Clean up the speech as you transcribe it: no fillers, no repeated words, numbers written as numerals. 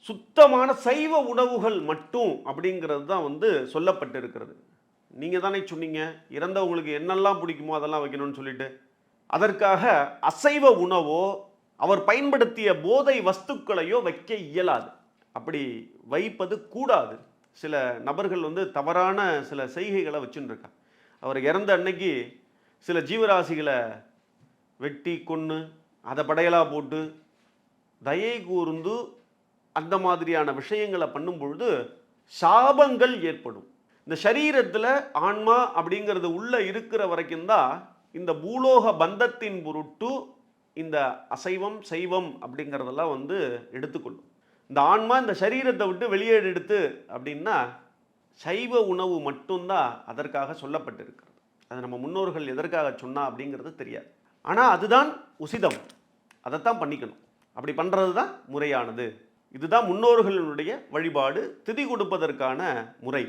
சுத்தமான சைவ உணவுகள் மட்டும் அப்படிங்கிறது தான் சொல்லப்பட்டிருக்கிறது. நீங்க தானே சொன்னீங்க, இறந்தவங்களுக்கு என்னெல்லாம் பிடிக்குமோ அதெல்லாம் வைக்கணும்னு சொல்லிட்டு. அதற்காக அசைவ உணவோ, அவர் பயன்படுத்திய போதை வஸ்துக்களையோ வைக்க இயலாது. அப்படி வைப்பது கூடாது. சில நபர்கள் தவறான சில செய்கைகளை வச்சுன்னு இருக்காங்க. அவர் இறந்த அன்னைக்கு சில ஜீவராசிகளை வெட்டி கொன்று அதை படையலா போட்டு தயை கூர்ந்து அந்த மாதிரியான விஷயங்களை பண்ணும் பொழுது சாபங்கள் ஏற்படும். இந்த சரீரத்தில் ஆன்மா அப்படிங்கிறது உள்ள இருக்கிற வரைக்கும் தான் இந்த பூலோக பந்தத்தின் பொருட்டு இந்த அசைவம் சைவம் அப்படிங்கிறதெல்லாம் எடுத்துக்கொள்ளும். இந்த ஆன்மா இந்த சரீரத்தை விட்டு வெளியே எடுத்து அப்படின்னா சைவ உணவு மட்டும்தான் அதற்காக சொல்லப்பட்டிருக்கிறது. அது நம்ம முன்னோர்கள் எதற்காக சொன்னா அப்படிங்கிறது தெரியாது. ஆனால் அதுதான் உசிதம், அதைத்தான் பண்ணிக்கணும். அப்படி பண்ணுறது தான் முறையானது. இதுதான் முன்னோர்களுடைய வழிபாடு, திதி கொடுப்பதற்கான முறை.